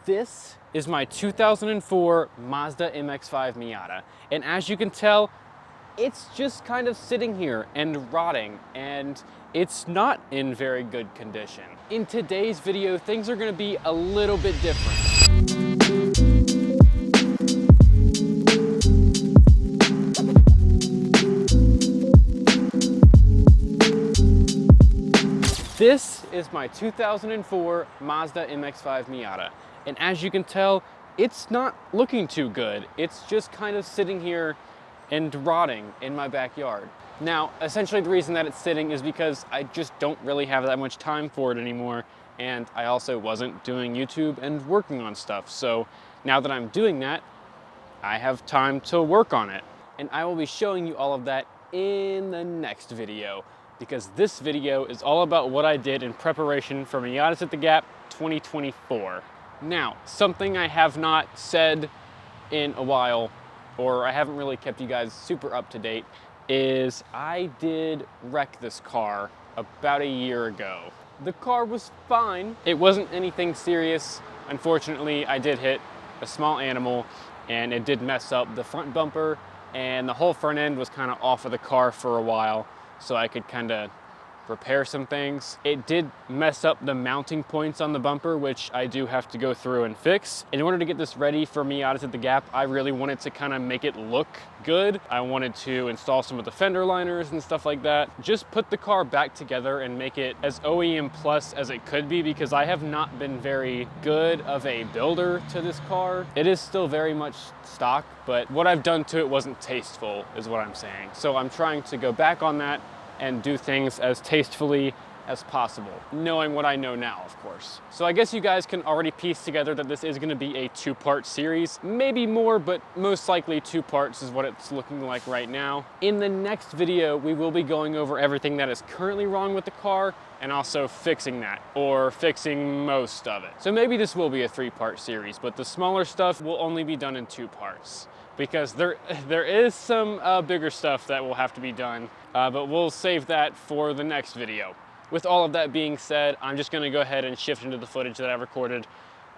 This is my 2004 Mazda MX-5 Miata, and as you can tell, it's just kind of sitting here and rotting, and it's not in very good condition. In today's video, things are going to be a little bit different. This is my 2004 Mazda MX-5 Miata, and as you can tell, it's not looking too good. It's just kind of sitting here and rotting in my backyard. Now, essentially the reason that it's sitting is because I just don't really have that much time for it anymore, and I also wasn't doing YouTube and working on stuff. So now that I'm doing that, I have time to work on it. And I will be showing you all of that in the next video, because this video is all about what I did in preparation for Miatas at the Gap 2024. Now, something I have not said in a while, or I haven't really kept you guys super up to date, is I did wreck this car about a year ago. The car was fine. It wasn't anything serious. Unfortunately, I did hit a small animal and it did mess up the front bumper, and the whole front end was kind of off of the car for a while, so I could kind of repair some things. It did mess up the mounting points on the bumper, which I do have to go through and fix. In order to get this ready for Miatas at the Gap, I really wanted to kind of make it look good. I wanted to install some of the fender liners and stuff like that. Just put the car back together and make it as OEM plus as it could be, because I have not been very good of a builder to this car. It is still very much stock, but what I've done to it wasn't tasteful, is what I'm saying. So I'm trying to go back on that and do things as tastefully as possible, knowing what I know now, of course. So I guess you guys can already piece together that this is gonna be a two-part series, maybe more, but most likely 2 parts is what it's looking like right now. In the next video, we will be going over everything that is currently wrong with the car and also fixing that, or fixing most of it. So maybe this will be a 3-part series, but the smaller stuff will only be done in 2 parts, because there is some bigger stuff that will have to be done, but we'll save that for the next video. With all of that being said, I'm just gonna go ahead and shift into the footage that I recorded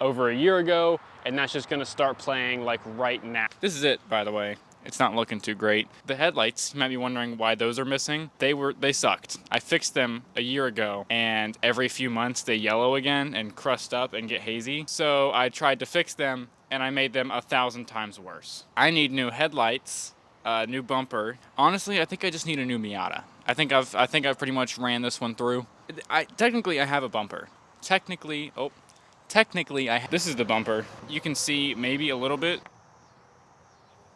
over a year ago, and that's just gonna start playing like right now. This is it, by the way. It's not looking too great. The headlights, you might be wondering why those are missing. They sucked. I fixed them a year ago, and every few months they yellow again and crust up and get hazy. So I tried to fix them, and I made them 1,000 times worse. I need new headlights, new bumper. Honestly, I think I just need a new Miata. I think I've pretty much ran this one through. Technically I have a bumper. Technically, this is the bumper. You can see maybe a little bit.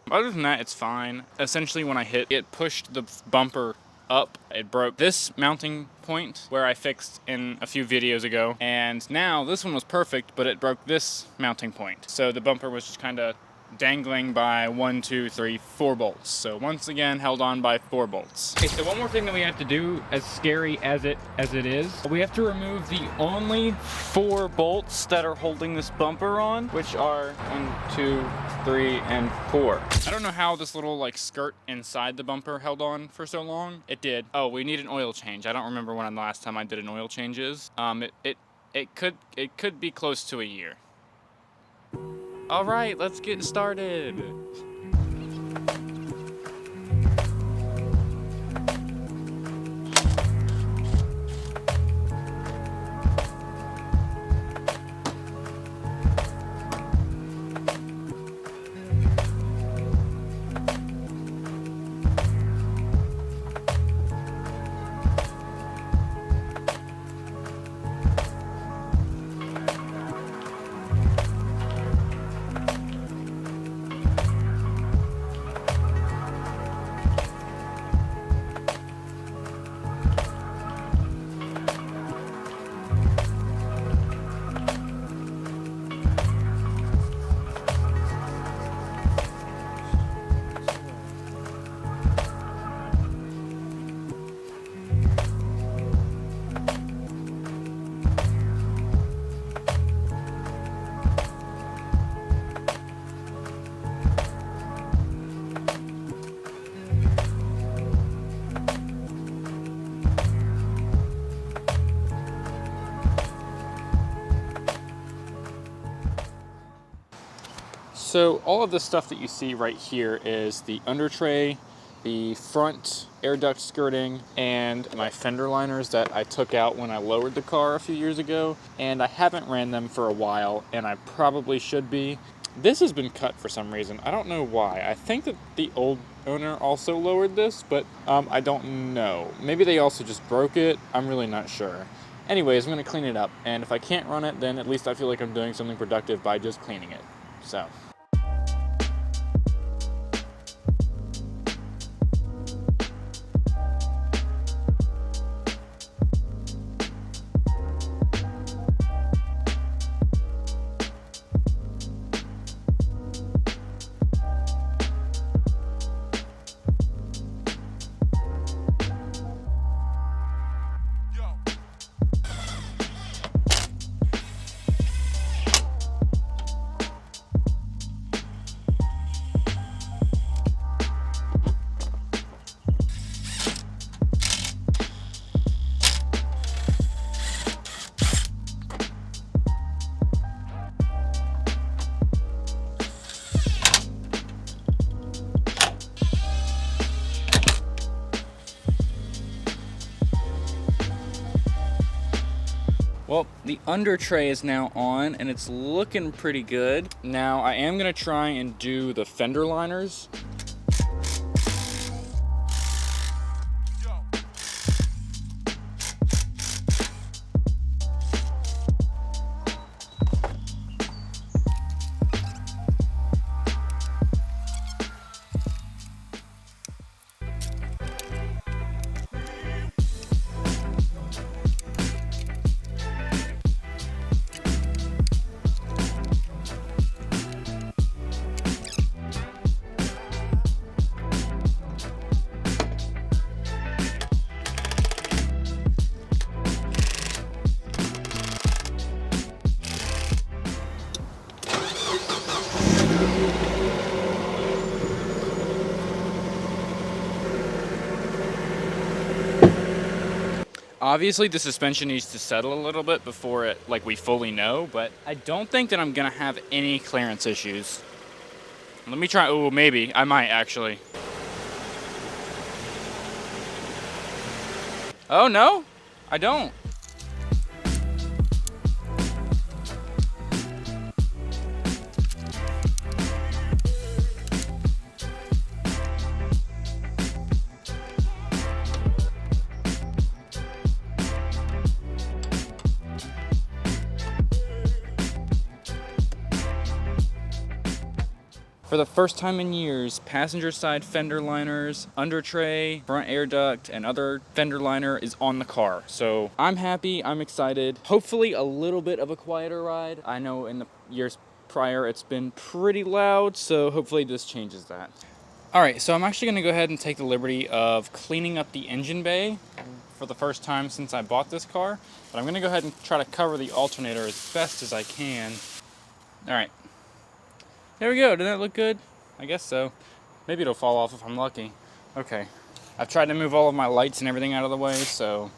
Other than that, it's fine. Essentially, when I hit, it pushed the bumper up. It broke this mounting point where I fixed in a few videos ago, and now this one was perfect, but it broke this mounting point. So the bumper was just kind of dangling by 1, 2, 3, 4 bolts. So once again, held on by 4 bolts. Okay, so one more thing that we have to do, as scary as it is, we have to remove the only 4 bolts that are holding this bumper on, which are 1, 2, 3, and 4. I don't know how this little like skirt inside the bumper held on for so long. It did. Oh, we need an oil change. I don't remember when the last time I did an oil change is. It could be close to a year. All right, let's get started. So all of the stuff that you see right here is the under tray, the front air duct skirting, and my fender liners that I took out when I lowered the car a few years ago, and I haven't ran them for a while, and I probably should be. This has been cut for some reason. I don't know why. I think that the old owner also lowered this, but I don't know. Maybe they also just broke it. I'm really not sure. Anyways, I'm going to clean it up, and if I can't run it, then at least I feel like I'm doing something productive by just cleaning it. So. Well, the under tray is now on and it's looking pretty good. Now I am gonna try and do the fender liners. Obviously the suspension needs to settle a little bit before it, like, we fully know, but I don't think that I'm gonna have any clearance issues. Let me try, oh, maybe, I might actually. Oh no, I don't. For the first time in years, passenger side fender liners, under tray, front air duct, and other fender liner is on the car. So I'm happy, I'm excited. Hopefully a little bit of a quieter ride. I know in the years prior it's been pretty loud, so hopefully this changes that. All right, so I'm actually gonna go ahead and take the liberty of cleaning up the engine bay for the first time since I bought this car. But I'm gonna go ahead and try to cover the alternator as best as I can. All right. There we go, did that look good? I guess so. Maybe it'll fall off if I'm lucky. Okay, I've tried to move all of my lights and everything out of the way, so.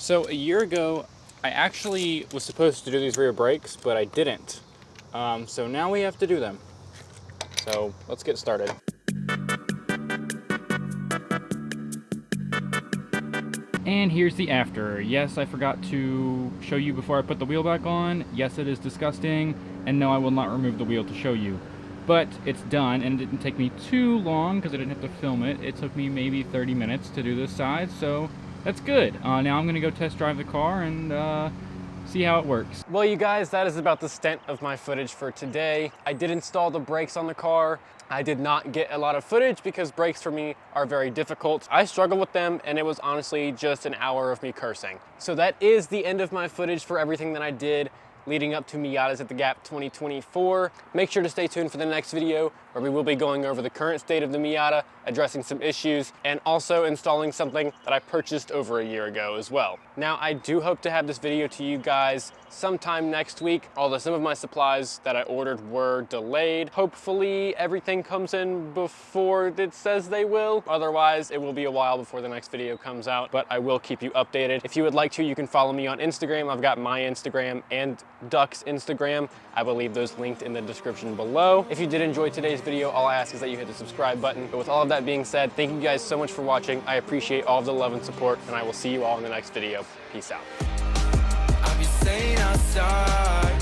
So a year ago, I actually was supposed to do these rear brakes, but I didn't. So now we have to do them. So let's get started. And here's the after. Yes, I forgot to show you before I put the wheel back on. Yes, it is disgusting. And no, I will not remove the wheel to show you. But it's done, and it didn't take me too long because I didn't have to film it. It took me maybe 30 minutes to do this side, so that's good. Now I'm gonna go test drive the car and see how it works. Well, you guys, that is about the extent of my footage for today. I did install the brakes on the car. I did not get a lot of footage because brakes for me are very difficult. I struggle with them, and it was honestly just an hour of me cursing. So that is the end of my footage for everything that I did leading up to Miatas at the Gap 2024. Make sure to stay tuned for the next video where we will be going over the current state of the Miata, addressing some issues, and also installing something that I purchased over a year ago as well. Now, I do hope to have this video to you guys sometime next week, although some of my supplies that I ordered were delayed. Hopefully everything comes in before it says they will. Otherwise, it will be a while before the next video comes out, but I will keep you updated. If you would like to, you can follow me on Instagram. I've got my Instagram and Duck's Instagram. I will leave those linked in the description below. If you did enjoy today's video, all I ask is that you hit the subscribe button. But with all of that being said, thank you guys so much for watching. I appreciate all of the love and support, and I will see you all in the next video. Peace out. I'll be staying outside.